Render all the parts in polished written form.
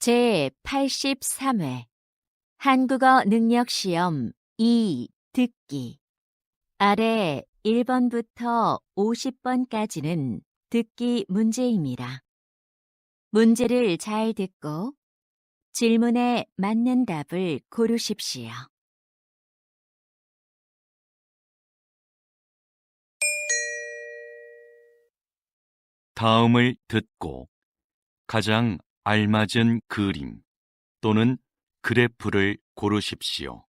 제83회 한국어 능력시험 2 듣기 아래 1번부터 50번까지는 듣기 문제입니다. 문제를 잘 듣고 질문에 맞는 답을 고르십시오. 다음을 듣고 가장 알맞은 그림 또는 그래프를 고르십시오.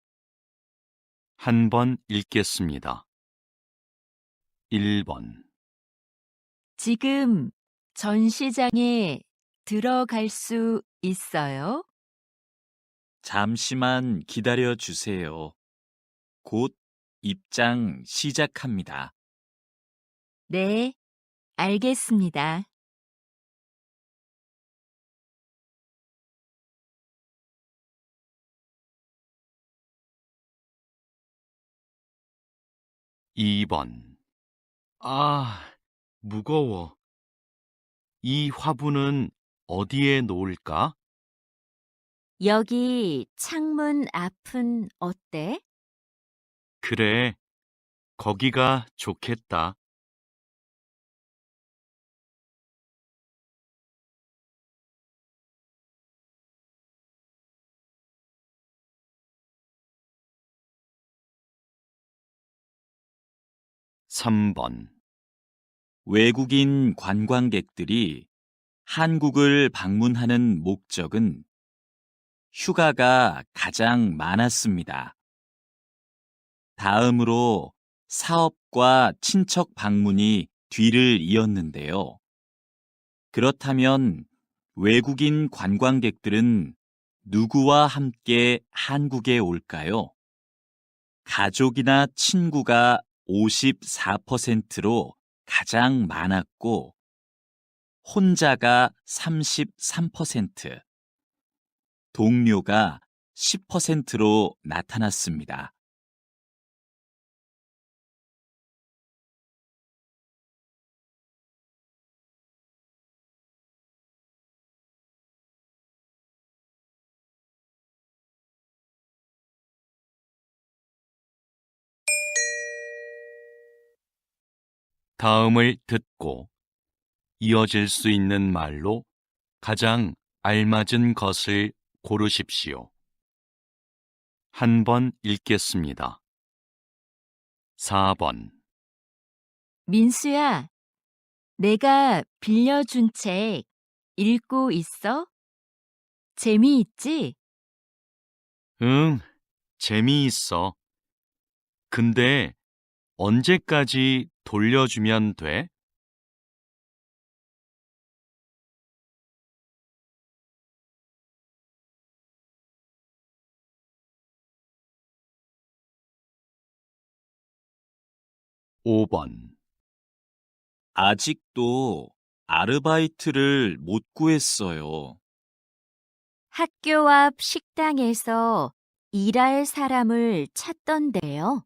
한 번 읽겠습니다. 1번 지금 전시장에 들어갈 수 있어요? 잠시만 기다려 주세요. 곧 입장 시작합니다. 네, 알겠습니다. 2번 무거워. 이 화분은 어디에 놓을까? 여기 창문 앞은 어때? 그래, 거기가 좋겠다. 3번 외국인 관광객들이 한국을 방문하는 목적은 휴가가 가장 많았습니다. 다음으로 사업과 친척 방문이 뒤를 이었는데요. 그렇다면 외국인 관광객들은 누구와 함께 한국에 올까요? 가족이나 친구가 54%로 가장 많았고, 혼자가 33%, 동료가 10%로 나타났습니다. 다음을 듣고 이어질 수 있는 말로 가장 알맞은 것을 고르십시오. 한 번 읽겠습니다. 4번 민수야, 내가 빌려준 책 읽고 있어? 재미있지? 응, 재미있어. 근데 언제까지 돌려주면 돼? 5번 아직도 아르바이트를 못 구했어요. 학교 앞 식당에서 일할 사람을 찾던데요.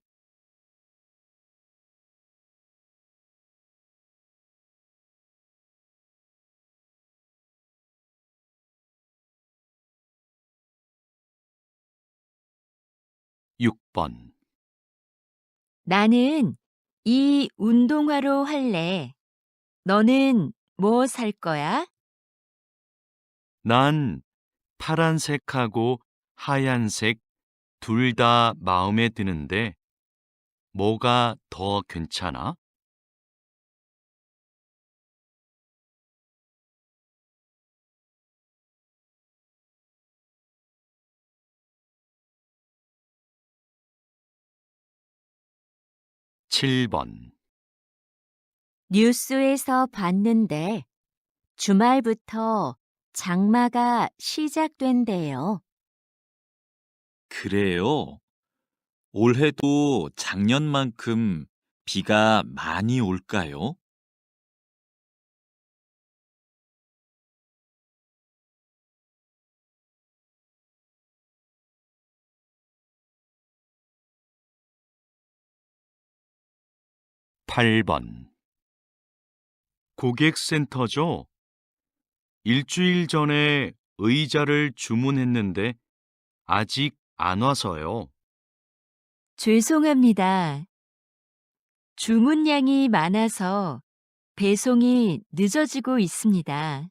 6번 나는 이 운동화로 할래. 너는 뭐 살 거야? 난 파란색하고 하얀색 둘 다 마음에 드는데 뭐가 더 괜찮아? 7번 뉴스에서 봤는데 주말부터 장마가 시작된대요. 그래요? 올해도 작년만큼 비가 많이 올까요? 8번 고객센터죠? 일주일 전에 의자를 주문했는데 아직 안 와서요. 죄송합니다. 주문량이 많아서 배송이 늦어지고 있습니다.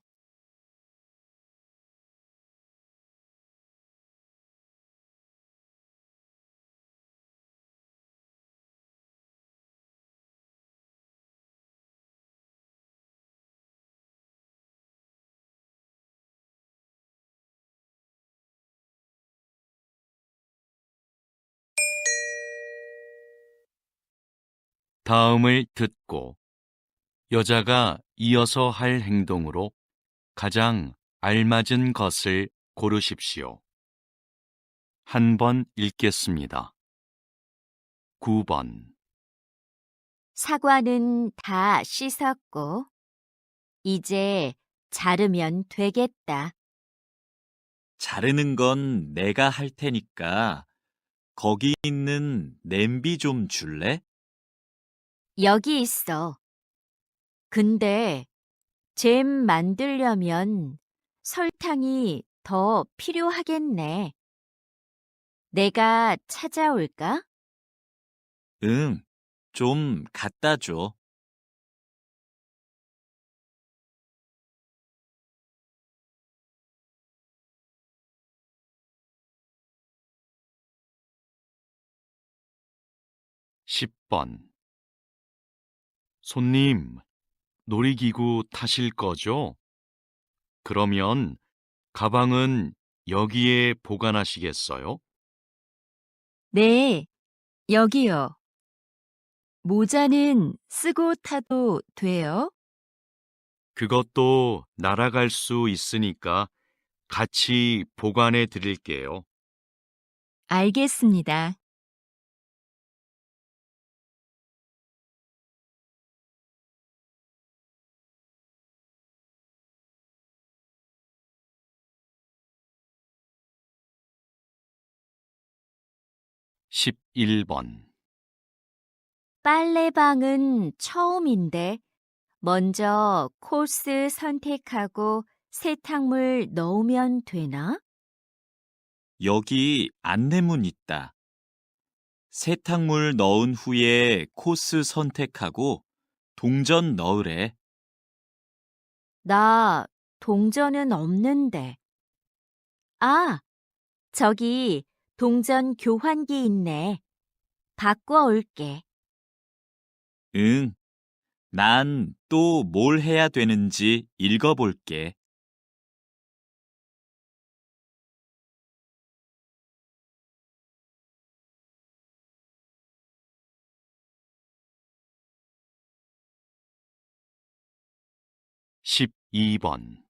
다음을 듣고 여자가 이어서 할 행동으로 가장 알맞은 것을 고르십시오. 한 번 읽겠습니다. 9번. 사과는 다 씻었고, 이제 자르면 되겠다. 자르는 건 내가 할 테니까 거기 있는 냄비 좀 줄래? 여기 있어. 근데 잼 만들려면 설탕이 더 필요하겠네. 내가 찾아올까? 응, 좀 갖다 줘. 십 번. 손님, 놀이기구 타실 거죠? 그러면 가방은 여기에 보관하시겠어요? 네, 여기요. 모자는 쓰고 타도 돼요? 그것도 날아갈 수 있으니까 같이 보관해 드릴게요. 알겠습니다. 11번. 빨래방은 처음인데 먼저 코스 선택하고 세탁물 넣으면 되나? 여기 안내문 있다. 세탁물 넣은 후에 코스 선택하고 동전 넣으래. 나 동전은 없는데. 아, 저기 동전 교환기 있네. 바꿔 올게. 응, 난 또 뭘 해야 되는지 읽어볼게. 12번.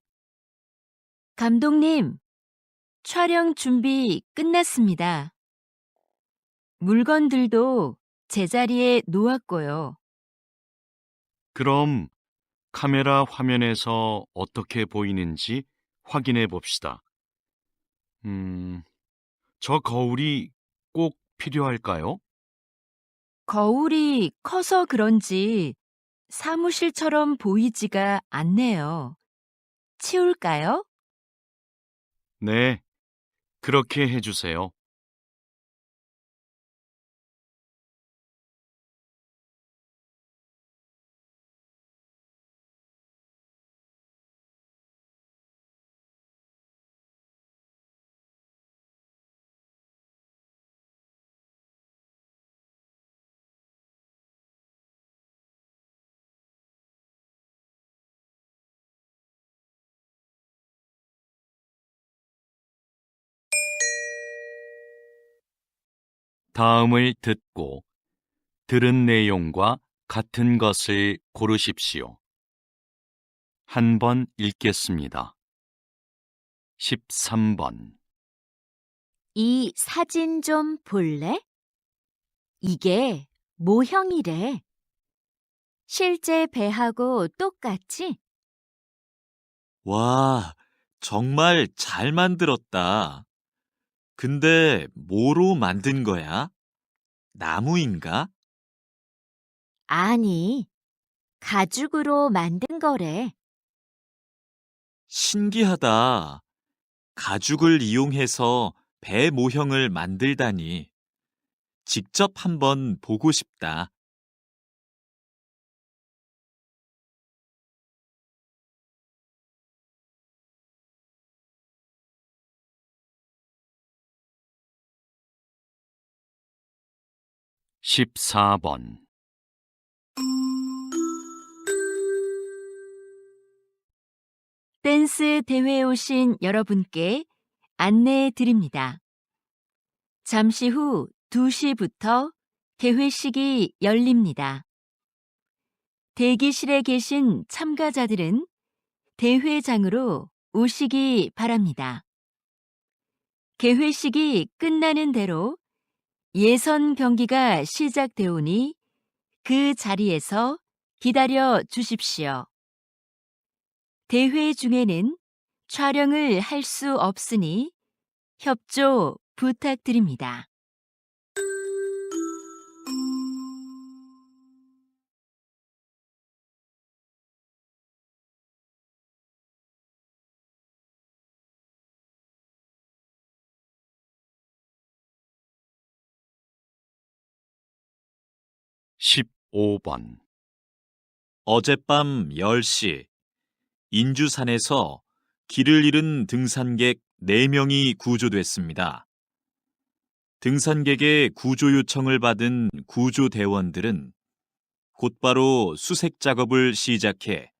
감독님, 촬영 준비 끝났습니다. 물건들도 제자리에 놓았고요. 그럼 카메라 화면에서 어떻게 보이는지 확인해 봅시다. 저 거울이 꼭 필요할까요? 거울이 커서 그런지 사무실처럼 보이지가 않네요. 치울까요? 네, 그렇게 해주세요. '다음을 듣고 들은 내용과 같은 것을 고르십시오. 한 번 읽겠습니다. 13번. 이 사진 좀 볼래? 이게 모형이래. 실제 배하고 똑같지? 와, 정말 잘 만들었다. 근데 뭐로 만든 거야? 나무인가? 아니, 가죽으로 만든 거래. 신기하다. 가죽을 이용해서 배 모형을 만들다니. 직접 한번 보고 싶다. 14번. 댄스 대회에 오신 여러분께 안내해 드립니다. 잠시 후 2시부터 개회식이 열립니다. 대기실에 계신 참가자들은 대회장으로 오시기 바랍니다. 개회식이 끝나는 대로 예선 경기가 시작되오니 그 자리에서 기다려 주십시오. 대회 중에는 촬영을 할 수 없으니 협조 부탁드립니다. 오 번 어젯밤 10시, 인주산에서 길을 잃은 등산객 4명이 구조됐습니다. 등산객의 구조 요청을 받은 구조대원들은 곧바로 수색 작업을 시작해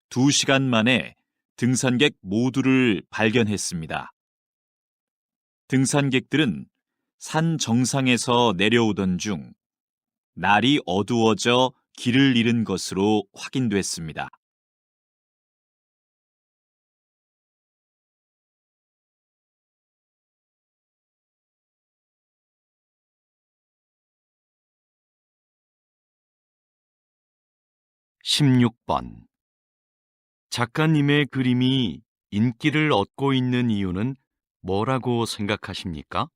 2시간 만에 등산객 모두를 발견했습니다. 등산객들은 산 정상에서 내려오던 중 날이 어두워져 길을 잃은 것으로 확인됐습니다. 십육 번 작가님의 그림이 인기를 얻고 있는 이유는 뭐라고 생각하십니까?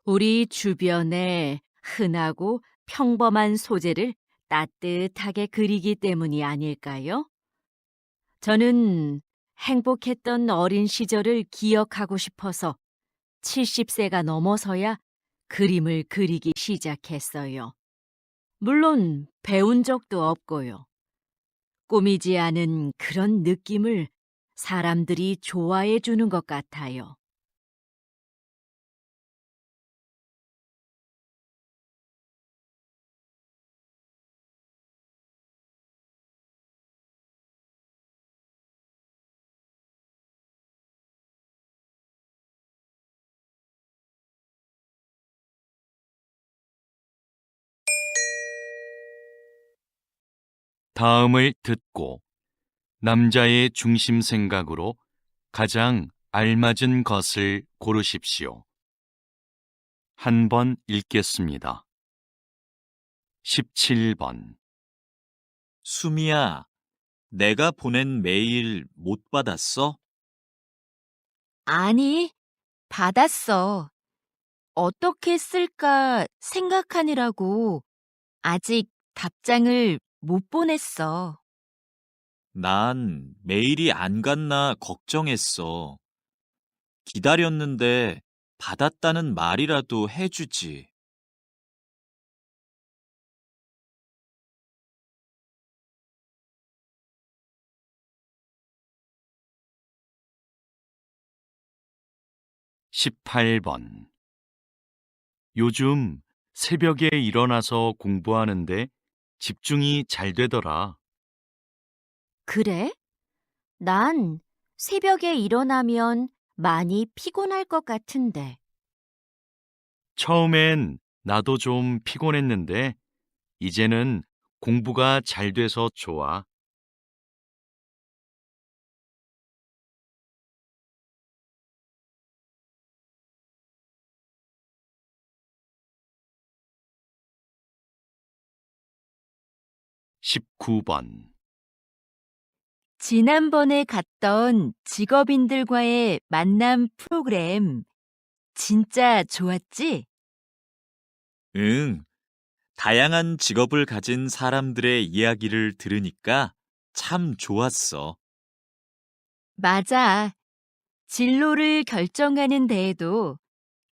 우리 주변에 흔하고 평범한 소재를 따뜻하게 그리기 때문이 아닐까요? 저는 행복했던 어린 시절을 기억하고 싶어서 70세가 넘어서야 그림을 그리기 시작했어요. 물론 배운 적도 없고요. 꾸미지 않은 그런 느낌을 사람들이 좋아해 주는 것 같아요. 다음을 듣고 남자의 중심 생각으로 가장 알맞은 것을 고르십시오. 한 번 읽겠습니다. 17번. 수미야, 내가 보낸 메일 못 받았어? 아니, 받았어. 어떻게 쓸까 생각하느라고 아직 답장을 못 보냈어. 난 메일이 안 갔나 걱정했어. 기다렸는데 받았다는 말이라도 해주지. 18번. 요즘 새벽에 일어나서 공부하는데 집중이 잘 되더라. 그래? 난 새벽에 일어나면 많이 피곤할 것 같은데. 처음엔 나도 좀 피곤했는데 이제는 공부가 잘 돼서 좋아. 19번. 지난번에 갔던 직업인들과의 만남 프로그램 진짜 좋았지? 응, 다양한 직업을 가진 사람들의 이야기를 들으니까 참 좋았어. 맞아. 진로를 결정하는 데에도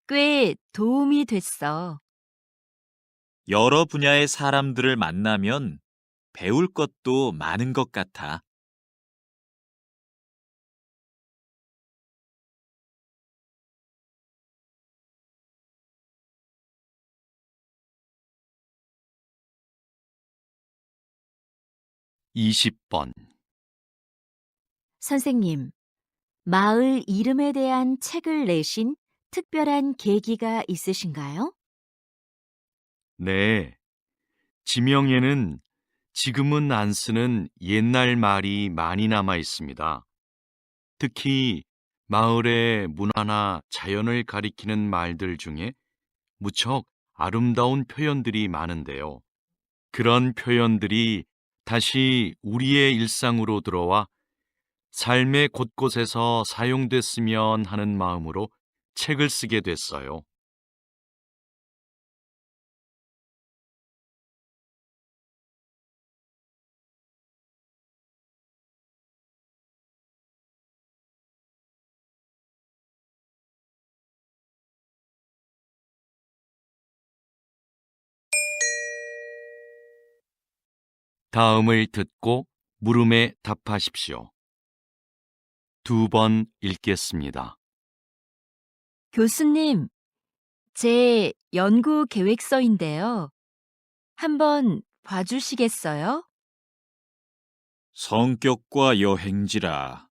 꽤 도움이 됐어. 여러 분야의 사람들을 만나면 배울 것도 많은 것 같아. 이십 번 선생님, 마을 이름에 대한 책을 내신 특별한 계기가 있으신가요? 네. 지명에는 지금은 안 쓰는 옛날 말이 많이 남아 있습니다. 특히 마을의 문화나 자연을 가리키는 말들 중에 무척 아름다운 표현들이 많은데요. 그런 표현들이 다시 우리의 일상으로 들어와 삶의 곳곳에서 사용됐으면 하는 마음으로 책을 쓰게 됐어요. 다음을 듣고 물음에 답하십시오. 2번 읽겠습니다. 교수님, 제 연구 계획서인데요. 한번 봐주시겠어요? 성격과 여행지라.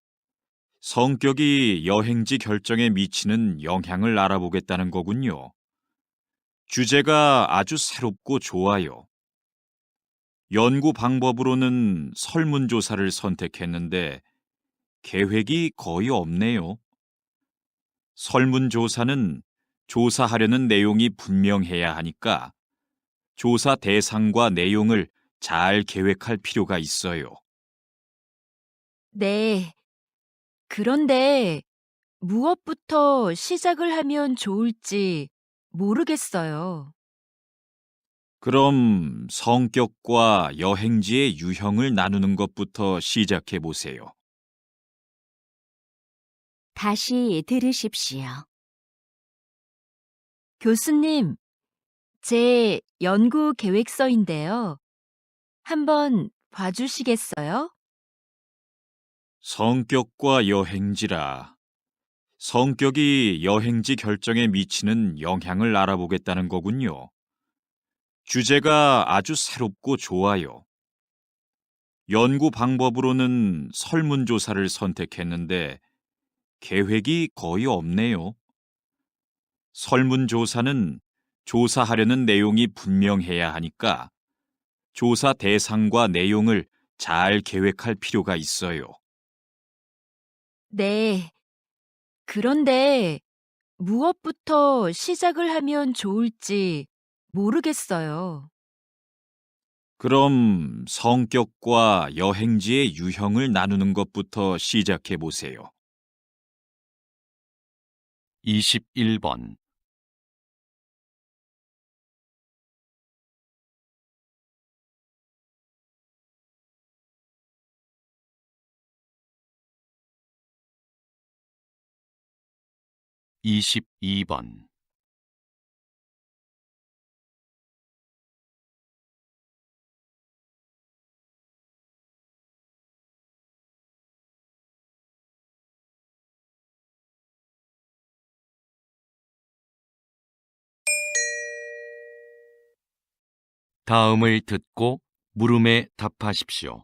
성격이 여행지 결정에 미치는 영향을 알아보겠다는 거군요. 주제가 아주 새롭고 좋아요. 연구 방법으로는 설문조사를 선택했는데 계획이 거의 없네요. 설문조사는 조사하려는 내용이 분명해야 하니까 조사 대상과 내용을 잘 계획할 필요가 있어요. 네. 그런데 무엇부터 시작을 하면 좋을지 모르겠어요. 그럼 성격과 여행지의 유형을 나누는 것부터 시작해 보세요. 다시 들으십시오. 교수님, 제 연구 계획서인데요. 한번 봐주시겠어요? 성격과 여행지라. 성격이 여행지 결정에 미치는 영향을 알아보겠다는 거군요. 주제가 아주 새롭고 좋아요. 연구 방법으로는 설문조사를 선택했는데 계획이 거의 없네요. 설문조사는 조사하려는 내용이 분명해야 하니까 조사 대상과 내용을 잘 계획할 필요가 있어요. 네. 그런데 무엇부터 시작을 하면 좋을지 모르겠어요. 그럼 성격과 여행지의 유형을 나누는 것부터 시작해 보세요. 21번 22번 다음을 듣고 물음에 답하십시오.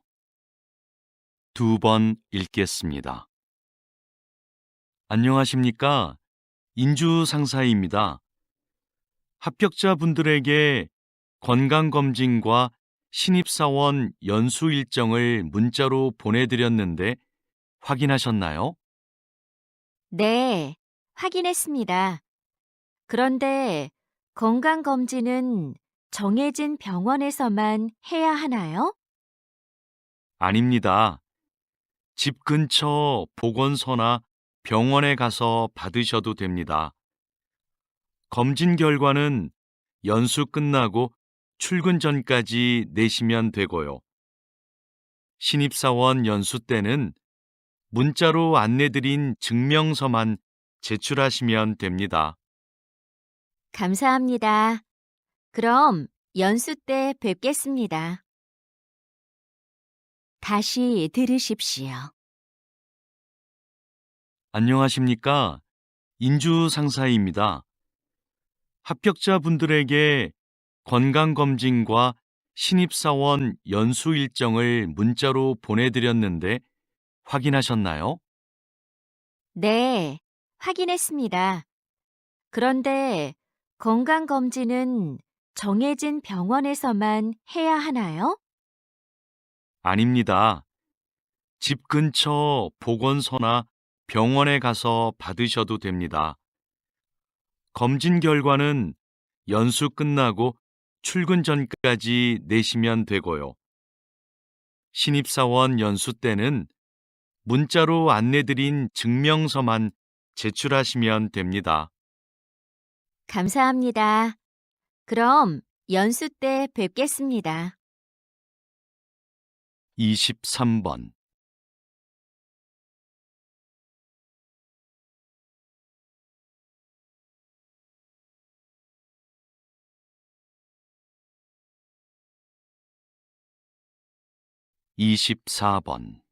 2번 읽겠습니다. 안녕하십니까? 인주 상사입니다. 합격자분들에게 건강검진과 신입사원 연수 일정을 문자로 보내드렸는데 확인하셨나요? 네, 확인했습니다. 그런데 건강검진은 정해진 병원에서만 해야 하나요? 아닙니다. 집 근처 보건소나 병원에 가서 받으셔도 됩니다. 검진 결과는 연수 끝나고 출근 전까지 내시면 되고요. 신입사원 연수 때는 문자로 안내드린 증명서만 제출하시면 됩니다. 감사합니다. 그럼 연수 때 뵙겠습니다. 다시 들으십시오. 안녕하십니까? 인주 상사입니다. 합격자분들에게 건강검진과 신입사원 연수 일정을 문자로 보내드렸는데 확인하셨나요? 네, 확인했습니다. 그런데 건강검진은 정해진 병원에서만 해야 하나요? 아닙니다. 집 근처 보건소나 병원에 가서 받으셔도 됩니다. 검진 결과는 연수 끝나고 출근 전까지 내시면 되고요. 신입사원 연수 때는 문자로 안내드린 증명서만 제출하시면 됩니다. 감사합니다. 그럼 연수 때 뵙겠습니다. 23번 24번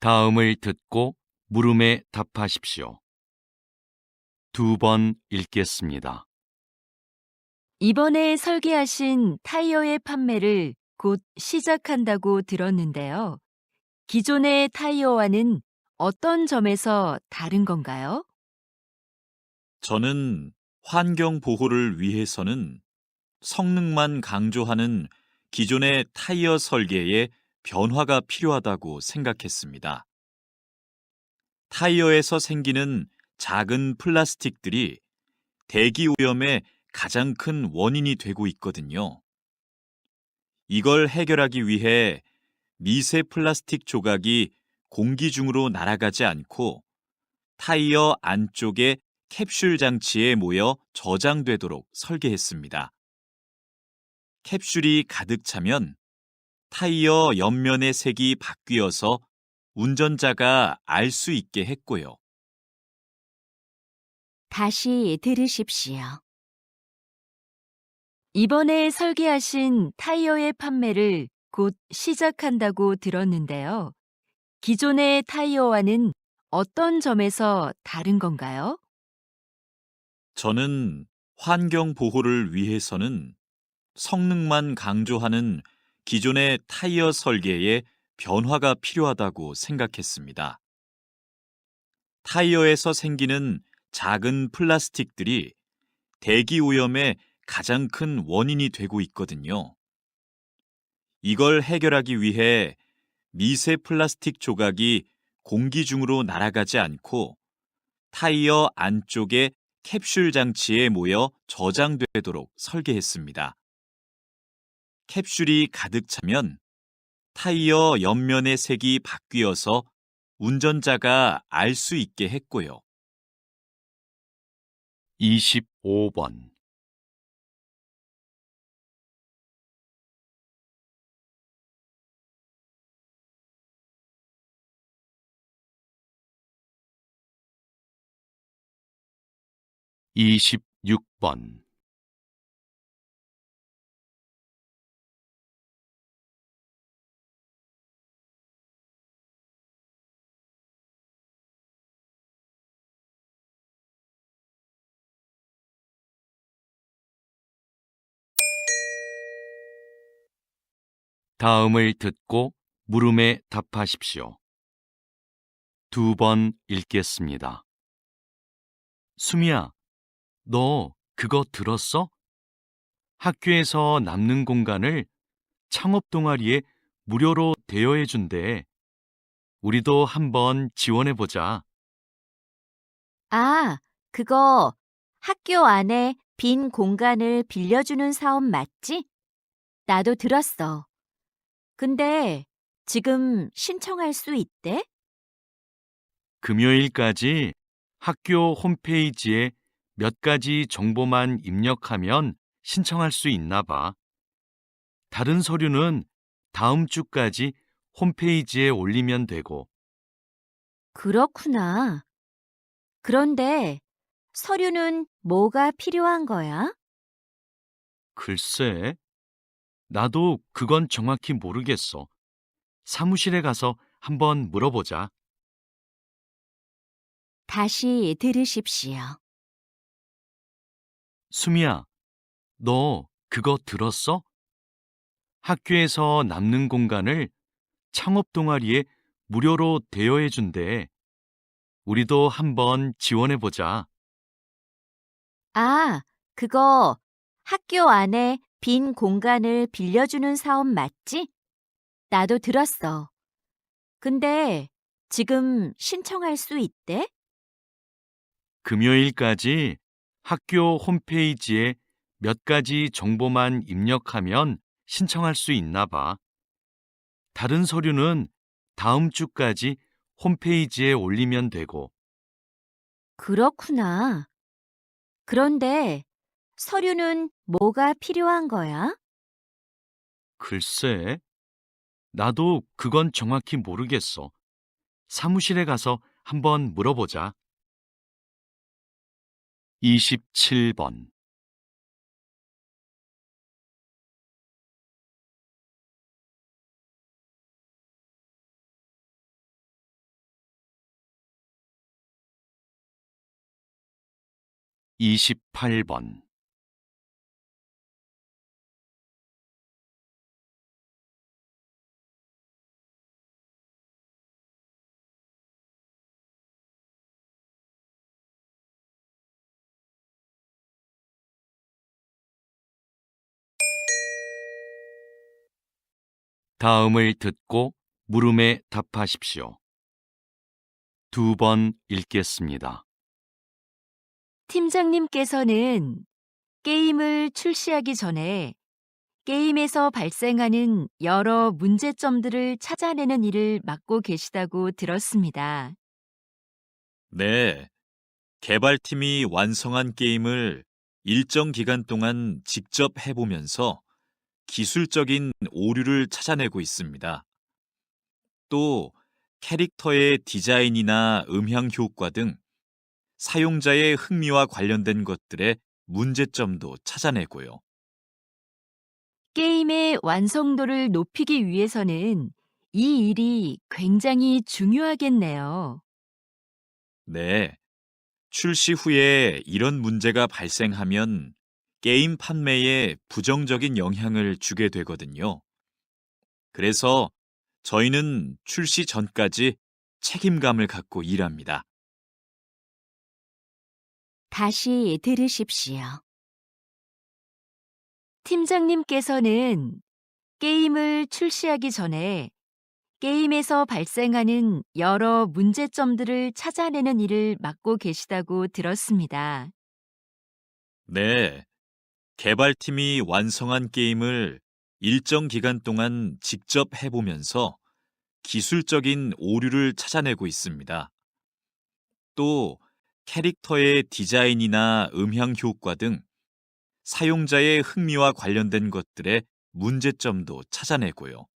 '다음을 듣고 물음에 답하십시오. 2번 읽겠습니다. 이번에 설계하신 타이어의 판매를 곧 시작한다고 들었는데요. 기존의 타이어와는 어떤 점에서 다른 건가요? 저는 환경 보호를 위해서는 성능만 강조하는 기존의 타이어 설계에 변화가 필요하다고 생각했습니다. 타이어에서 생기는 작은 플라스틱들이 대기 오염의 가장 큰 원인이 되고 있거든요. 이걸 해결하기 위해 미세 플라스틱 조각이 공기 중으로 날아가지 않고 타이어 안쪽의 캡슐 장치에 모여 저장되도록 설계했습니다. 캡슐이 가득 차면 타이어 옆면의 색이 바뀌어서 운전자가 알 수 있게 했고요. 다시 들으십시오. 이번에 설계하신 타이어의 판매를 곧 시작한다고 들었는데요. 기존의 타이어와는 어떤 점에서 다른 건가요? 저는 환경 보호를 위해서는 성능만 강조하는 기존의 타이어 설계에 변화가 필요하다고 생각했습니다. 타이어에서 생기는 작은 플라스틱들이 대기 오염의 가장 큰 원인이 되고 있거든요. 이걸 해결하기 위해 미세 플라스틱 조각이 공기 중으로 날아가지 않고 타이어 안쪽의 캡슐 장치에 모여 저장되도록 설계했습니다. 캡슐이 가득 차면 타이어 옆면의 색이 바뀌어서 운전자가 알 수 있게 했고요. 25번 26번. 다음을 듣고 물음에 답하십시오. 2번 읽겠습니다. 수미야, 너 그거 들었어? 학교에서 남는 공간을 창업 동아리에 무료로 대여해 준대. 우리도 한번 지원해 보자. 아, 그거 학교 안에 빈 공간을 빌려주는 사업 맞지? 나도 들었어. 근데 지금 신청할 수 있대? 금요일까지 학교 홈페이지에 몇 가지 정보만 입력하면 신청할 수 있나 봐. 다른 서류는 다음 주까지 홈페이지에 올리면 되고, 그렇구나. 그런데 서류는 뭐가 필요한 거야? 글쎄, 나도 그건 정확히 모르겠어. 사무실에 가서 한번 물어보자. 다시 들으십시오. 수미야, 너 그거 들었어? 학교에서 남는 공간을 창업 동아리에 무료로 대여해 준대. 우리도 한번 지원해 보자. 아, 그거 학교 안에 빈 공간을 빌려주는 사업 맞지? 나도 들었어. 근데 지금 신청할 수 있대? 금요일까지 학교 홈페이지에 몇 가지 정보만 입력하면 신청할 수 있나 봐. 다른 서류는 다음 주까지 홈페이지에 올리면 되고, 그렇구나. 그런데 서류는 뭐가 필요한 거야? 글쎄, 나도 그건 정확히 모르겠어. 사무실에 가서 한번 물어보자. 27번. 이십팔 번. 다음을 듣고 물음에 답하십시오. 2번 읽겠습니다. 팀장님께서는 게임을 출시하기 전에 게임에서 발생하는 여러 문제점들을 찾아내는 일을 맡고 계시다고 들었습니다. 네, 개발팀이 완성한 게임을 일정 기간 동안 직접 해보면서 기술적인 오류를 찾아내고 있습니다. 또 캐릭터의 디자인이나 음향 효과 등 사용자의 흥미와 관련된 것들의 문제점도 찾아내고요. 게임의 완성도를 높이기 위해서는 이 일이 굉장히 중요하겠네요. 네, 출시 후에 이런 문제가 발생하면 게임 판매에 부정적인 영향을 주게 되거든요. 그래서 저희는 출시 전까지 책임감을 갖고 일합니다. 다시 들으십시오. 팀장님께서는 게임을 출시하기 전에 게임에서 발생하는 여러 문제점들을 찾아내는 일을 맡고 계시다고 들었습니다. 네, 개발팀이 완성한 게임을 일정 기간 동안 직접 해보면서 기술적인 오류를 찾아내고 있습니다. 또 캐릭터의 디자인이나 음향 효과 등 사용자의 흥미와 관련된 것들의 문제점도 찾아내고요.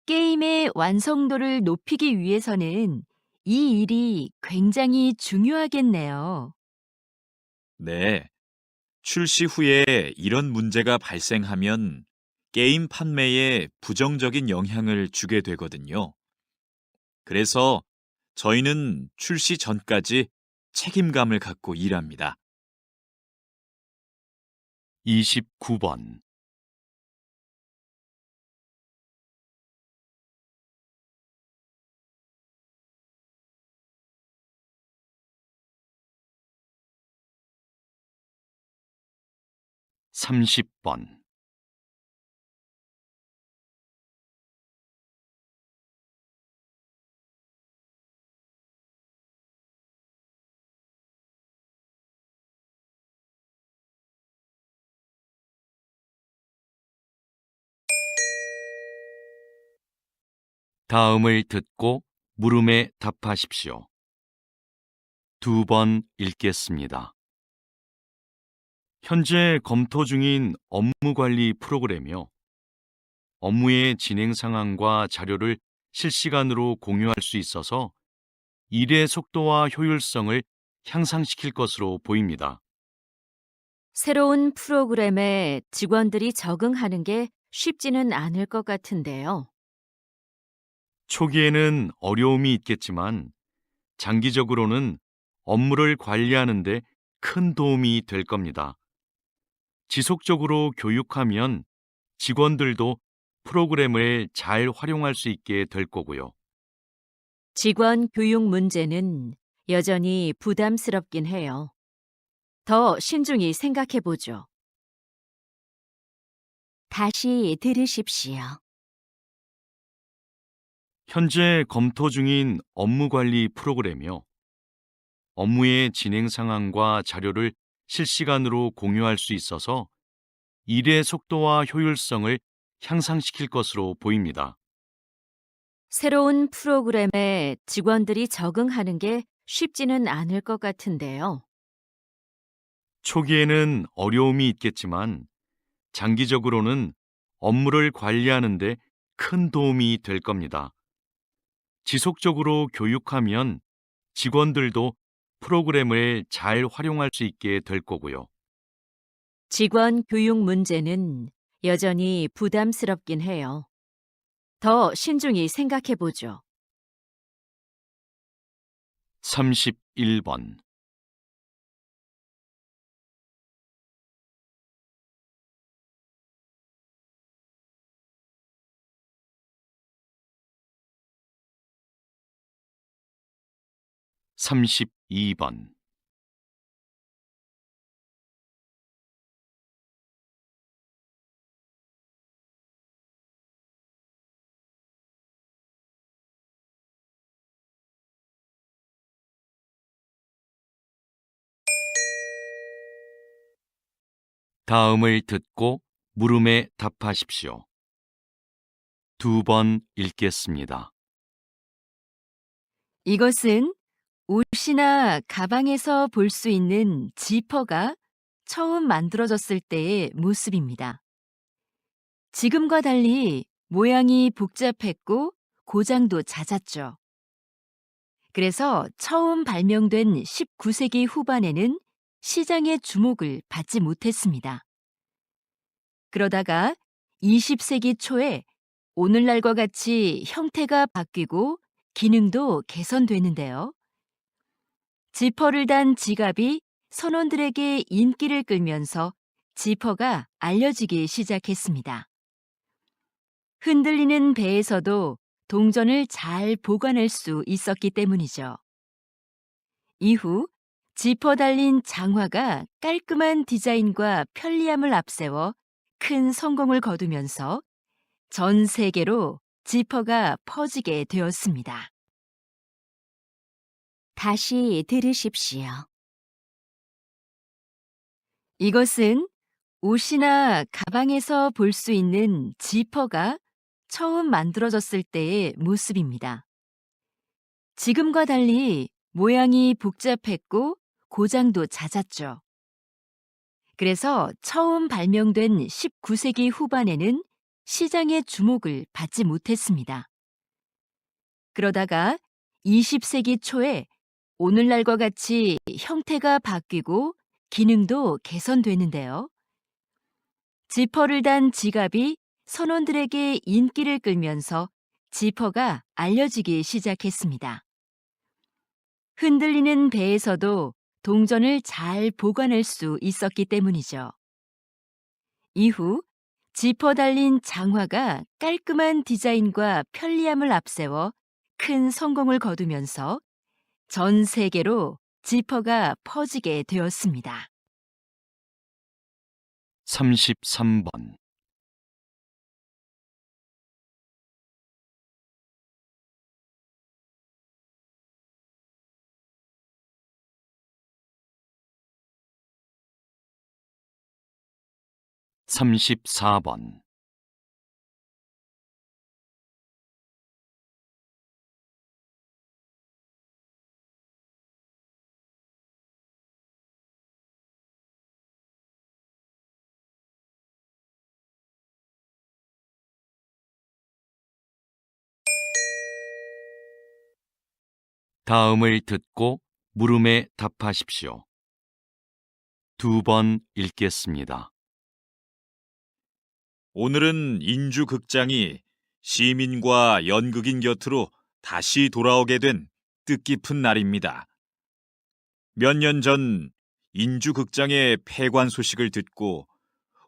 게임의 완성도를 높이기 위해서는 이 일이 굉장히 중요하겠네요. 네. 출시 후에 이런 문제가 발생하면 게임 판매에 부정적인 영향을 주게 되거든요. 그래서 저희는 출시 전까지 책임감을 갖고 일합니다. 29번. 30번. '다음을 듣고 물음에 답하십시오. 2번 읽겠습니다. 현재 검토 중인 업무관리 프로그램이요. 업무의 진행 상황과 자료를 실시간으로 공유할 수 있어서 일의 속도와 효율성을 향상시킬 것으로 보입니다. 새로운 프로그램에 직원들이 적응하는 게 쉽지는 않을 것 같은데요. 초기에는 어려움이 있겠지만 장기적으로는 업무를 관리하는 데 큰 도움이 될 겁니다. 지속적으로 교육하면 직원들도 프로그램을 잘 활용할 수 있게 될 거고요. 직원 교육 문제는 여전히 부담스럽긴 해요. 더 신중히 생각해 보죠. 다시 들으십시오. 현재 검토 중인 업무관리 프로그램이요. 업무의 진행 상황과 자료를 실시간으로 공유할 수 있어서 일의 속도와 효율성을 향상시킬 것으로 보입니다. 새로운 프로그램에 직원들이 적응하는 게 쉽지는 않을 것 같은데요. 초기에는 어려움이 있겠지만 장기적으로는 업무를 관리하는 데 큰 도움이 될 겁니다. 지속적으로 교육하면 직원들도 프로그램을 잘 활용할 수 있게 될 거고요. 직원 교육 문제는 여전히 부담스럽긴 해요. 더 신중히 생각해 보죠. 31번. 32번. '다음을 듣고 물음에 답하십시오. 2번 읽겠습니다. 이것은 옷이나 가방에서 볼 수 있는 지퍼가 처음 만들어졌을 때의 모습입니다. 지금과 달리 모양이 복잡했고 고장도 잦았죠. 그래서 처음 발명된 19세기 후반에는 시장의 주목을 받지 못했습니다. 그러다가 20세기 초에 오늘날과 같이 형태가 바뀌고 기능도 개선되는데요. 지퍼를 단 지갑이 선원들에게 인기를 끌면서 지퍼가 알려지기 시작했습니다. 흔들리는 배에서도 동전을 잘 보관할 수 있었기 때문이죠. 이후 지퍼 달린 장화가 깔끔한 디자인과 편리함을 앞세워 큰 성공을 거두면서 전 세계로 지퍼가 퍼지게 되었습니다. 다시 들으십시오. 이것은 옷이나 가방에서 볼 수 있는 지퍼가 처음 만들어졌을 때의 모습입니다. 지금과 달리 모양이 복잡했고 고장도 잦았죠. 그래서 처음 발명된 19세기 후반에는 시장의 주목을 받지 못했습니다. 그러다가 20세기 초에 오늘날과 같이 형태가 바뀌고 기능도 개선되는데요. 지퍼를 단 지갑이 선원들에게 인기를 끌면서 지퍼가 알려지기 시작했습니다. 흔들리는 배에서도 동전을 잘 보관할 수 있었기 때문이죠. 이후 지퍼 달린 장화가 깔끔한 디자인과 편리함을 앞세워 큰 성공을 거두면서 전 세계로 지퍼가 퍼지게 되었습니다. 33번. 34번. '다음을 듣고 물음에 답하십시오. 2번 읽겠습니다. 오늘은 인주극장이 시민과 연극인 곁으로 다시 돌아오게 된 뜻깊은 날입니다. 몇 년 전 인주극장의 폐관 소식을 듣고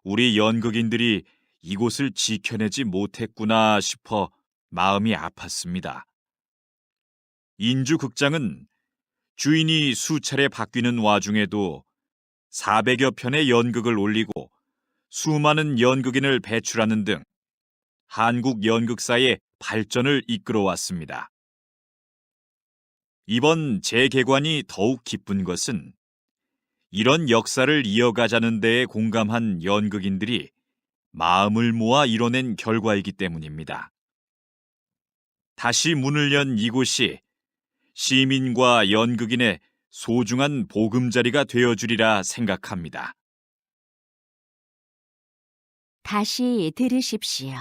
우리 연극인들이 이곳을 지켜내지 못했구나 싶어 마음이 아팠습니다. 인주극장은 주인이 수차례 바뀌는 와중에도 400여 편의 연극을 올리고 수많은 연극인을 배출하는 등 한국 연극사의 발전을 이끌어왔습니다. 이번 재개관이 더욱 기쁜 것은 이런 역사를 이어가자는 데에 공감한 연극인들이 마음을 모아 이뤄낸 결과이기 때문입니다. 다시 문을 연 이곳이 시민과 연극인의 소중한 보금자리가 되어주리라 생각합니다. 다시 들으십시오.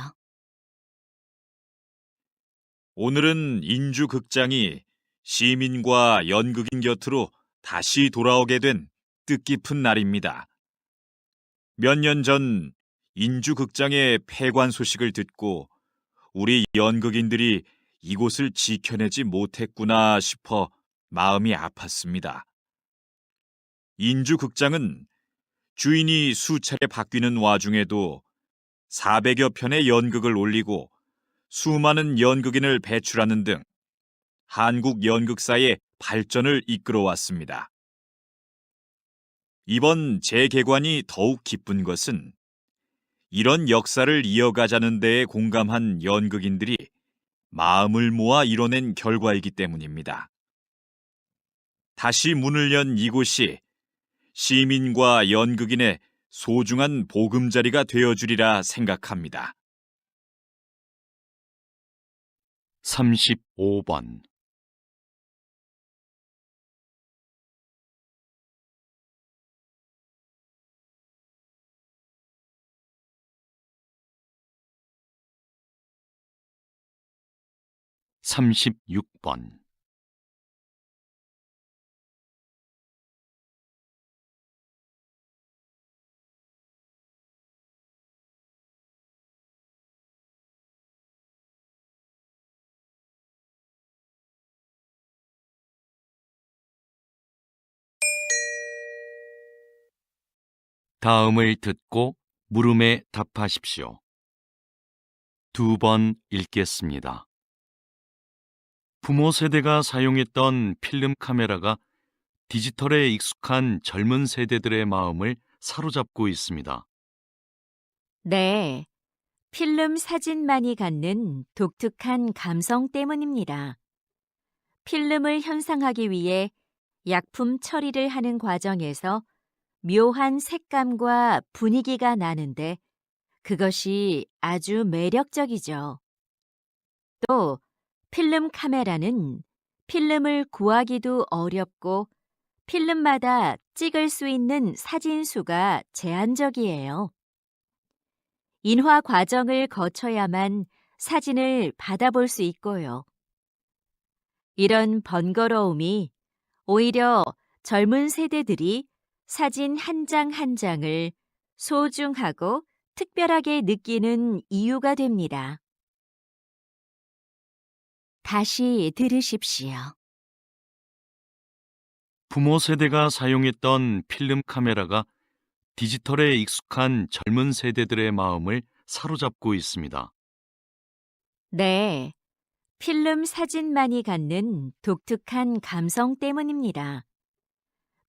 오늘은 인주극장이 시민과 연극인 곁으로 다시 돌아오게 된 뜻깊은 날입니다. 몇 년 전 인주극장의 폐관 소식을 듣고 우리 연극인들이 이곳을 지켜내지 못했구나 싶어 마음이 아팠습니다. 인주극장은 주인이 수차례 바뀌는 와중에도 400여 편의 연극을 올리고 수많은 연극인을 배출하는 등 한국 연극사의 발전을 이끌어왔습니다. 이번 재개관이 더욱 기쁜 것은 이런 역사를 이어가자는 데에 공감한 연극인들이 마음을 모아 이뤄낸 결과이기 때문입니다. 다시 문을 연 이곳이 시민과 연극인의 소중한 보금자리가 되어주리라 생각합니다. 35번. 36번. '다음을 듣고 물음에 답하십시오. 2번 읽겠습니다. 부모 세대가 사용했던 필름 카메라가 디지털에 익숙한 젊은 세대들의 마음을 사로잡고 있습니다. 네, 필름 사진만이 갖는 독특한 감성 때문입니다. 필름을 현상하기 위해 약품 처리를 하는 과정에서 묘한 색감과 분위기가 나는데 그것이 아주 매력적이죠. 또 필름 카메라는 필름을 구하기도 어렵고 필름마다 찍을 수 있는 사진 수가 제한적이에요. 인화 과정을 거쳐야만 사진을 받아볼 수 있고요. 이런 번거로움이 오히려 젊은 세대들이 사진 한 장 한 장을 소중하고 특별하게 느끼는 이유가 됩니다. 다시 들으십시오. 부모 세대가 사용했던 필름 카메라가 디지털에 익숙한 젊은 세대들의 마음을 사로잡고 있습니다. 네, 필름 사진만이 갖는 독특한 감성 때문입니다.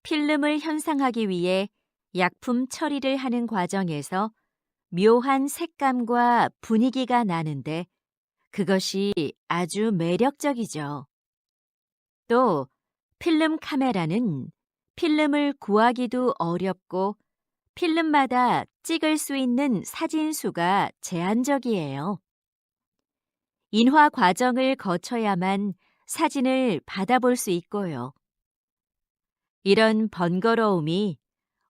필름을 현상하기 위해 약품 처리를 하는 과정에서 묘한 색감과 분위기가 나는데 그것이 아주 매력적이죠. 또 필름 카메라는 필름을 구하기도 어렵고 필름마다 찍을 수 있는 사진 수가 제한적이에요. 인화 과정을 거쳐야만 사진을 받아볼 수 있고요. 이런 번거로움이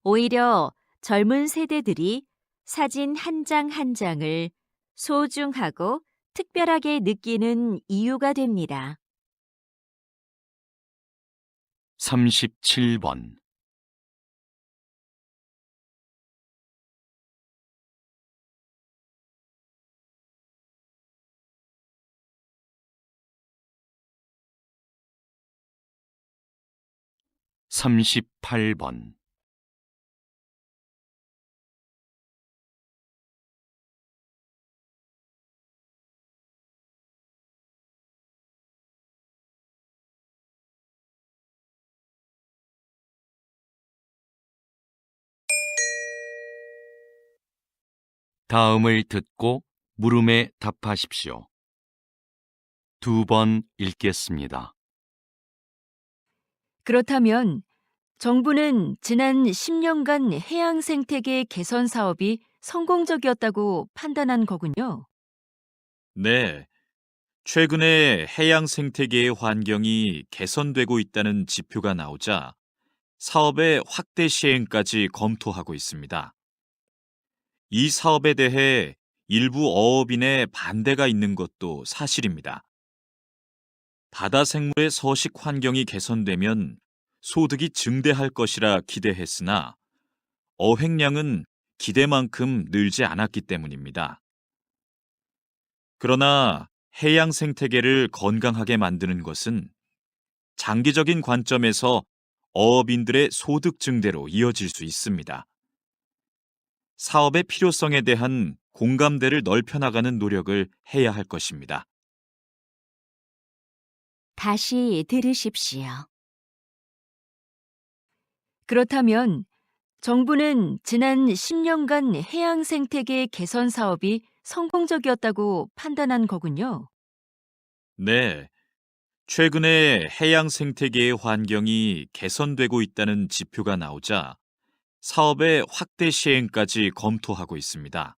오히려 젊은 세대들이 사진 한 장 한 장을 소중하고 특별하게 느끼는 이유가 됩니다. 37번. 삼십팔 번. 다음을 듣고 물음에 답하십시오. 2번 읽겠습니다. 그렇다면 정부는 지난 10년간 해양 생태계 개선 사업이 성공적이었다고 판단한 거군요. 네, 최근에 해양 생태계의 환경이 개선되고 있다는 지표가 나오자 사업의 확대 시행까지 검토하고 있습니다. 이 사업에 대해 일부 어업인의 반대가 있는 것도 사실입니다. 바다 생물의 서식 환경이 개선되면 소득이 증대할 것이라 기대했으나 어획량은 기대만큼 늘지 않았기 때문입니다. 그러나 해양 생태계를 건강하게 만드는 것은 장기적인 관점에서 어업인들의 소득 증대로 이어질 수 있습니다. 사업의 필요성에 대한 공감대를 넓혀나가는 노력을 해야 할 것입니다. 다시 들으십시오. 그렇다면 정부는 지난 10년간 해양 생태계 개선 사업이 성공적이었다고 판단한 거군요. 네, 최근에 해양 생태계의 환경이 개선되고 있다는 지표가 나오자 사업의 확대 시행까지 검토하고 있습니다.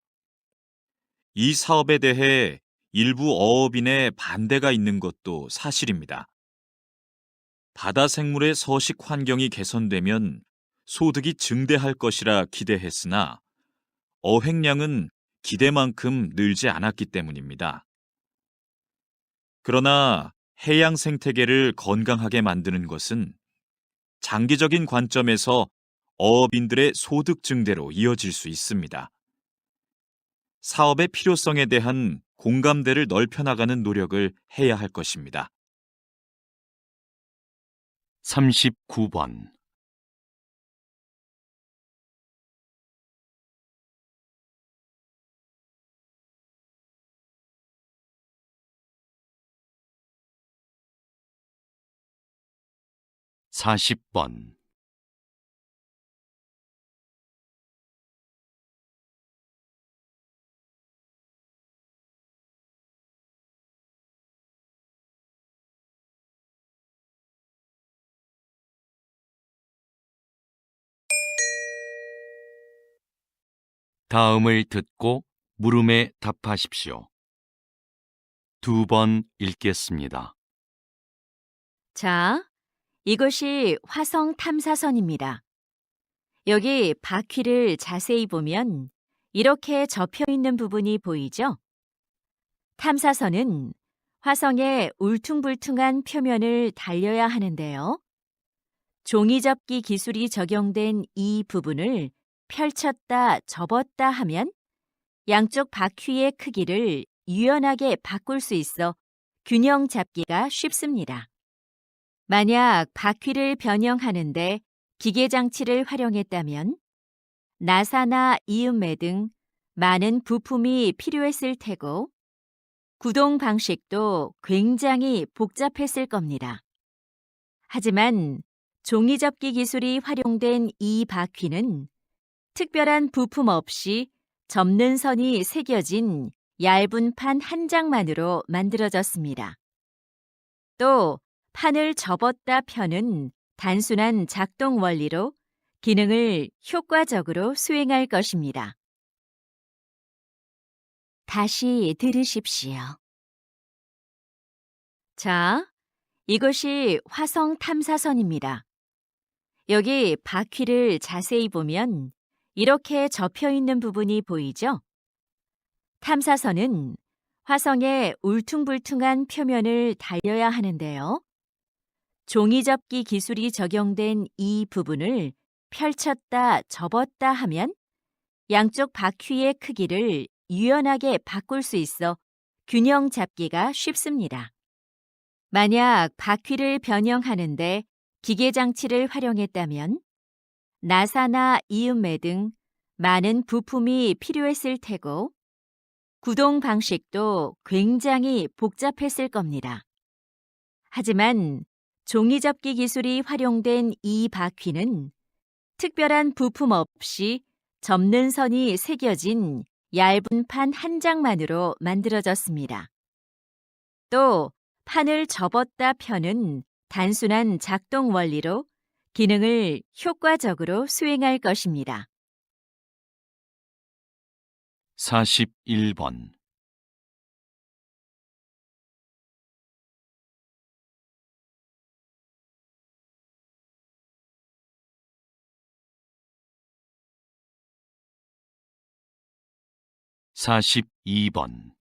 이 사업에 대해 일부 어업인의 반대가 있는 것도 사실입니다. 바다 생물의 서식 환경이 개선되면 소득이 증대할 것이라 기대했으나 어획량은 기대만큼 늘지 않았기 때문입니다. 그러나 해양 생태계를 건강하게 만드는 것은 장기적인 관점에서 어업인들의 소득 증대로 이어질 수 있습니다. 사업의 필요성에 대한 공감대를 넓혀나가는 노력을 해야 할 것입니다. 39번. 사십 번. 다음을 듣고 물음에 답하십시오. 2번 읽겠습니다. 자, 이것이 화성 탐사선입니다. 여기 바퀴를 자세히 보면 이렇게 접혀 있는 부분이 보이죠? 탐사선은 화성의 울퉁불퉁한 표면을 달려야 하는데요. 종이접기 기술이 적용된 이 부분을 펼쳤다 접었다 하면 양쪽 바퀴의 크기를 유연하게 바꿀 수 있어 균형 잡기가 쉽습니다. 만약 바퀴를 변형하는데 기계 장치를 활용했다면 나사나 이음매 등 많은 부품이 필요했을 테고 구동 방식도 굉장히 복잡했을 겁니다. 하지만 종이접기 기술이 활용된 이 바퀴는 특별한 부품 없이 접는 선이 새겨진 얇은 판 한 장만으로 만들어졌습니다. 또 판을 접었다 펴는 단순한 작동 원리로 기능을 효과적으로 수행할 것입니다. 다시 들으십시오. 자, 이것이 화성 탐사선입니다. 여기 바퀴를 자세히 보면 이렇게 접혀 있는 부분이 보이죠? 탐사선은 화성의 울퉁불퉁한 표면을 달려야 하는데요. 종이접기 기술이 적용된 이 부분을 펼쳤다 접었다 하면 양쪽 바퀴의 크기를 유연하게 바꿀 수 있어 균형 잡기가 쉽습니다. 만약 바퀴를 변형하는데 기계 장치를 활용했다면 나사나 이음매 등 많은 부품이 필요했을 테고 구동 방식도 굉장히 복잡했을 겁니다. 하지만 종이접기 기술이 활용된 이 바퀴는 특별한 부품 없이 접는 선이 새겨진 얇은 판 한 장만으로 만들어졌습니다. 또 판을 접었다 펴는 단순한 작동 원리로 기능을 효과적으로 수행할 것입니다. 41번. 42번.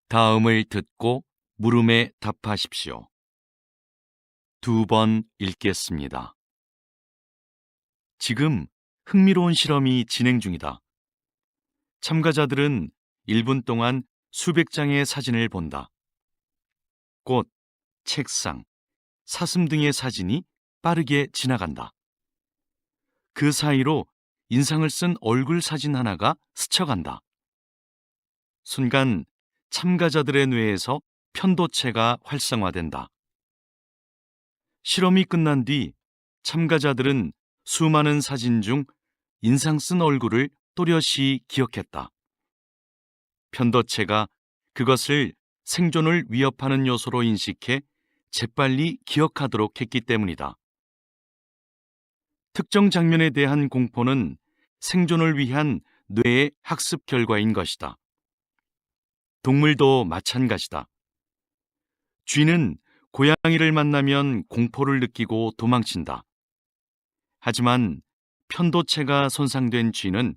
'다음을 듣고 물음에 답하십시오. 2번 읽겠습니다. 지금 흥미로운 실험이 진행 중이다. 참가자들은 1분 동안 수백 장의 사진을 본다. 꽃, 책상, 사슴 등의 사진이 빠르게 지나간다. 그 사이로 인상을 쓴 얼굴 사진 하나가 스쳐간다. 순간 참가자들의 뇌에서 편도체가 활성화된다. 실험이 끝난 뒤 참가자들은 수많은 사진 중 인상 쓴 얼굴을 또렷이 기억했다. 편도체가 그것을 생존을 위협하는 요소로 인식해 재빨리 기억하도록 했기 때문이다. 특정 장면에 대한 공포는 생존을 위한 뇌의 학습 결과인 것이다. 동물도 마찬가지다. 쥐는 고양이를 만나면 공포를 느끼고 도망친다. 하지만 편도체가 손상된 쥐는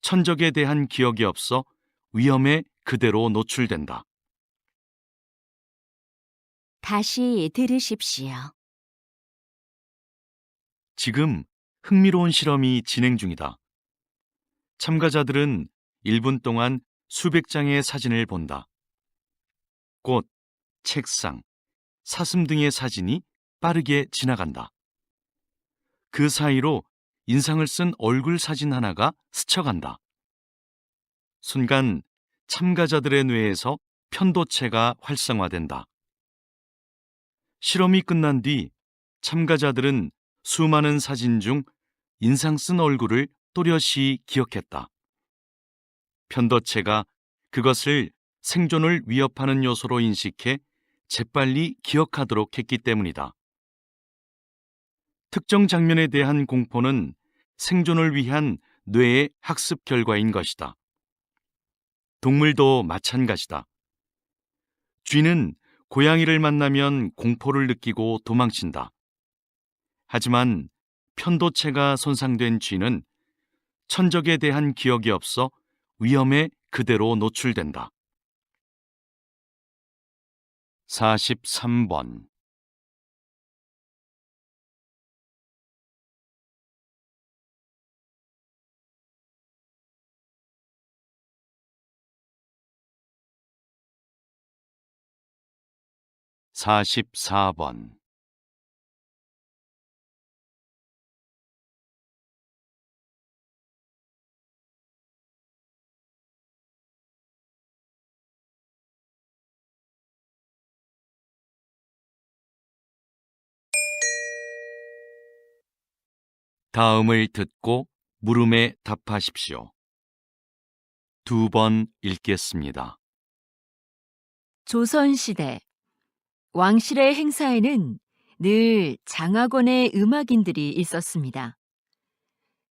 천적에 대한 기억이 없어 위험에 그대로 노출된다. 다시 들으십시오. 지금 흥미로운 실험이 진행 중이다. 참가자들은 1분 동안 수백 장의 사진을 본다. 꽃, 책상, 사슴 등의 사진이 빠르게 지나간다. 그 사이로 인상을 쓴 얼굴 사진 하나가 스쳐간다. 순간 참가자들의 뇌에서 편도체가 활성화된다. 실험이 끝난 뒤 참가자들은 수많은 사진 중 인상 쓴 얼굴을 또렷이 기억했다. 편도체가 그것을 생존을 위협하는 요소로 인식해 재빨리 기억하도록 했기 때문이다. 특정 장면에 대한 공포는 생존을 위한 뇌의 학습 결과인 것이다. 동물도 마찬가지다. 쥐는 고양이를 만나면 공포를 느끼고 도망친다. 하지만 편도체가 손상된 쥐는 천적에 대한 기억이 없어 위험에 그대로 노출된다. 43번. 44번. '다음을 듣고 물음에 답하십시오. 2번 읽겠습니다. 조선시대 왕실의 행사에는 늘 장학원의 음악인들이 있었습니다.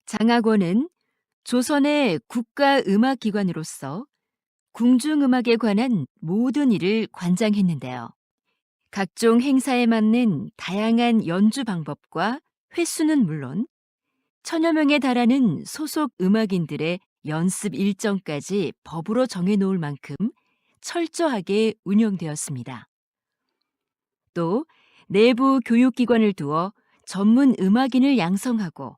장학원은 조선의 국가음악기관으로서 궁중음악에 관한 모든 일을 관장했는데요. 각종 행사에 맞는 다양한 연주 방법과 횟수는 물론 천여 명에 달하는 소속 음악인들의 연습 일정까지 법으로 정해놓을 만큼 철저하게 운영되었습니다. 또 내부 교육기관을 두어 전문 음악인을 양성하고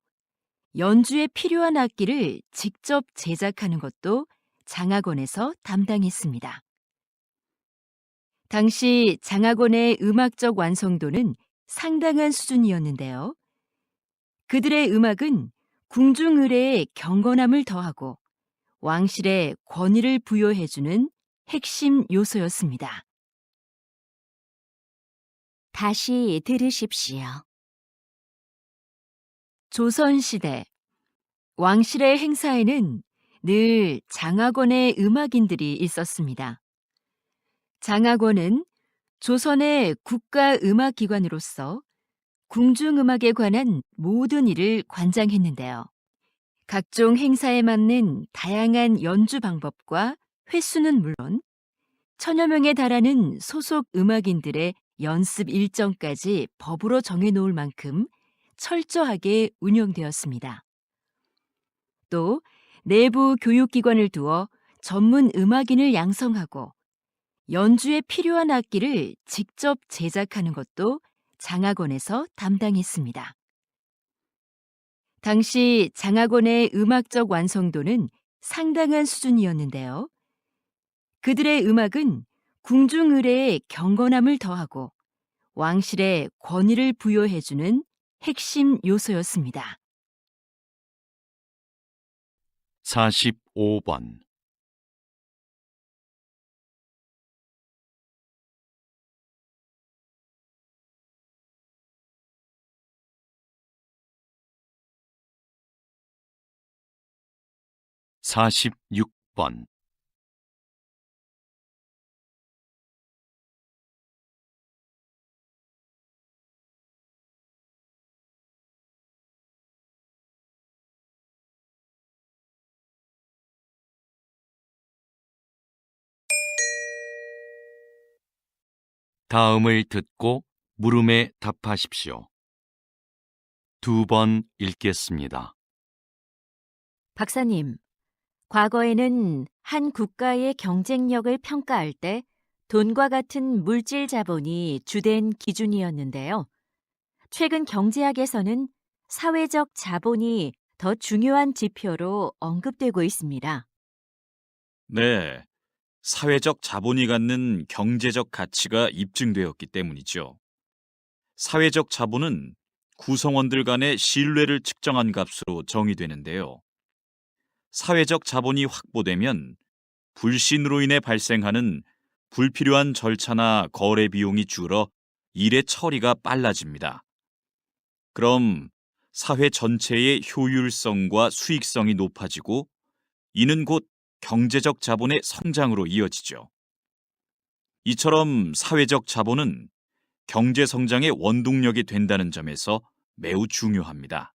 연주에 필요한 악기를 직접 제작하는 것도 장학원에서 담당했습니다. 당시 장학원의 음악적 완성도는 상당한 수준이었는데요. 그들의 음악은 궁중의례의 경건함을 더하고 왕실의 권위를 부여해주는 핵심 요소였습니다. 다시 들으십시오. 조선시대 왕실의 행사에는 늘 장학원의 음악인들이 있었습니다. 장학원은 조선의 국가음악기관으로서 궁중음악에 관한 모든 일을 관장했는데요. 각종 행사에 맞는 다양한 연주 방법과 횟수는 물론 천여 명에 달하는 소속 음악인들의 연습 일정까지 법으로 정해놓을 만큼 철저하게 운영되었습니다. 또 내부 교육기관을 두어 전문 음악인을 양성하고 연주에 필요한 악기를 직접 제작하는 것도 장학원에서 담당했습니다. 당시 장학원의 음악적 완성도는 상당한 수준이었는데요. 그들의 음악은 궁중의례의 경건함을 더하고 왕실의 권위를 부여해주는 핵심 요소였습니다. 45번. 46번. '다음을 듣고 물음에 답하십시오. 2번 읽겠습니다. 박사님, 과거에는 한 국가의 경쟁력을 평가할 때 돈과 같은 물질 자본이 주된 기준이었는데요. 최근 경제학에서는 사회적 자본이 더 중요한 지표로 언급되고 있습니다. 네, 사회적 자본이 갖는 경제적 가치가 입증되었기 때문이죠. 사회적 자본은 구성원들 간의 신뢰를 측정한 값으로 정의되는데요. 사회적 자본이 확보되면 불신으로 인해 발생하는 불필요한 절차나 거래 비용이 줄어 일의 처리가 빨라집니다. 그럼 사회 전체의 효율성과 수익성이 높아지고 이는 곧 경제적 자본의 성장으로 이어지죠. 이처럼 사회적 자본은 경제 성장의 원동력이 된다는 점에서 매우 중요합니다.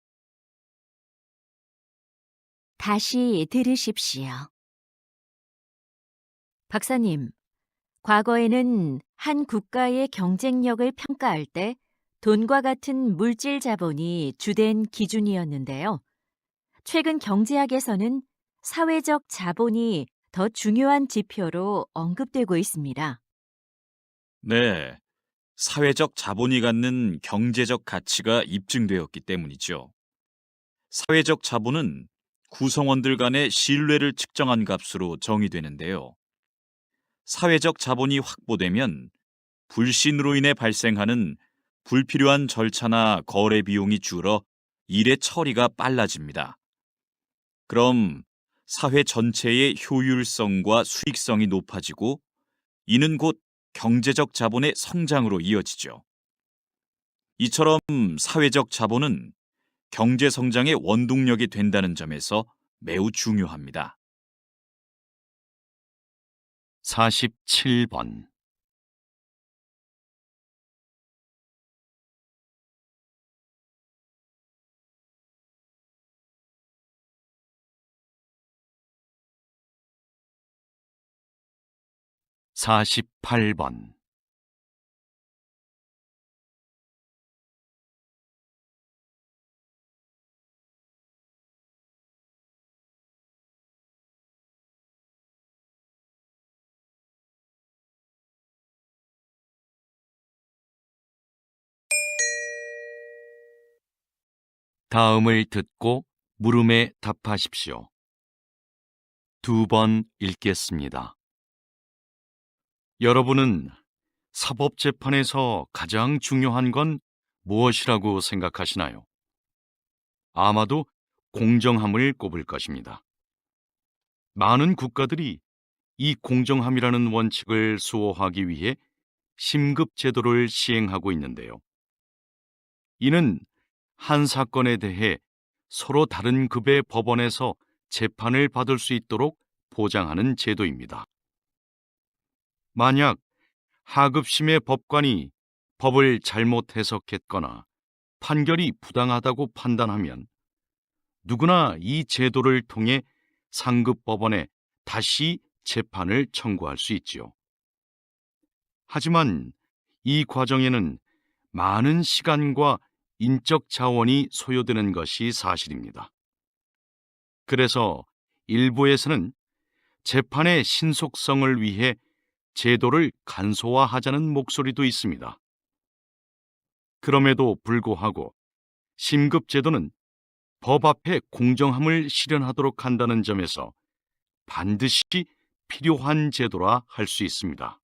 다시 들으십시오. 박사님, 과거에는 한 국가의 경쟁력을 평가할 때 돈과 같은 물질 자본이 주된 기준이었는데요. 최근 경제학에서는 사회적 자본이 더 중요한 지표로 언급되고 있습니다. 네, 사회적 자본이 갖는 경제적 가치가 입증되었기 때문이죠. 사회적 자본은 구성원들 간의 신뢰를 측정한 값으로 정의되는데요. 사회적 자본이 확보되면 불신으로 인해 발생하는 불필요한 절차나 거래 비용이 줄어 일의 처리가 빨라집니다. 그럼 사회 전체의 효율성과 수익성이 높아지고 이는 곧 경제적 자본의 성장으로 이어지죠. 이처럼 사회적 자본은 경제 성장의 원동력이 된다는 점에서 매우 중요합니다. 47번. 48번. '다음을 듣고 물음에 답하십시오. 2번 읽겠습니다. 여러분은 사법재판에서 가장 중요한 건 무엇이라고 생각하시나요? 아마도 공정함을 꼽을 것입니다. 많은 국가들이 이 공정함이라는 원칙을 수호하기 위해 심급 제도를 시행하고 있는데요. 이는 한 사건에 대해 서로 다른 급의 법원에서 재판을 받을 수 있도록 보장하는 제도입니다. 만약 하급심의 법관이 법을 잘못 해석했거나 판결이 부당하다고 판단하면 누구나 이 제도를 통해 상급 법원에 다시 재판을 청구할 수 있지요. 하지만 이 과정에는 많은 시간과 인적 자원이 소요되는 것이 사실입니다. 그래서 일부에서는 재판의 신속성을 위해 제도를 간소화하자는 목소리도 있습니다. 그럼에도 불구하고 심급제도는 법 앞에 공정함을 실현하도록 한다는 점에서 반드시 필요한 제도라 할 수 있습니다.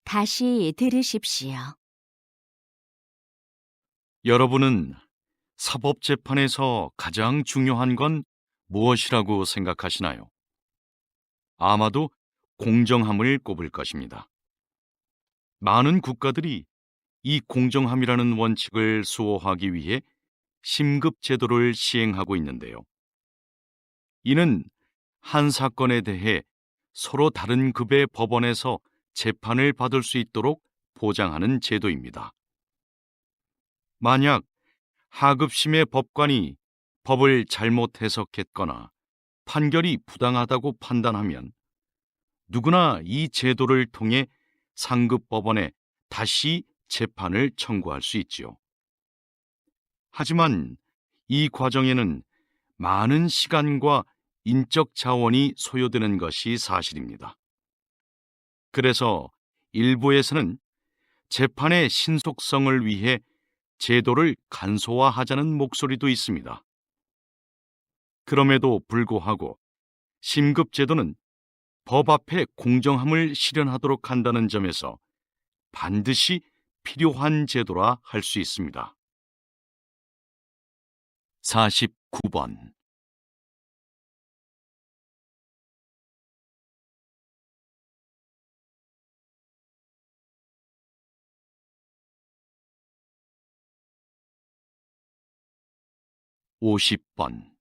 다시 들으십시오. 여러분은 사법재판에서 가장 중요한 건 무엇이라고 생각하시나요? 아마도 공정함을 꼽을 것입니다. 많은 국가들이 이 공정함이라는 원칙을 수호하기 위해 심급 제도를 시행하고 있는데요. 이는 한 사건에 대해 서로 다른 급의 법원에서 재판을 받을 수 있도록 보장하는 제도입니다. 만약 하급심의 법관이 법을 잘못 해석했거나 판결이 부당하다고 판단하면 누구나 이 제도를 통해 상급 법원에 다시 재판을 청구할 수 있지요. 하지만 이 과정에는 많은 시간과 인적 자원이 소요되는 것이 사실입니다. 그래서 일부에서는 재판의 신속성을 위해 제도를 간소화하자는 목소리도 있습니다. 그럼에도 불구하고 심급제도는 법 앞에 공정함을 실현하도록 한다는 점에서 반드시 필요한 제도라 할 수 있습니다. 49번. 50번.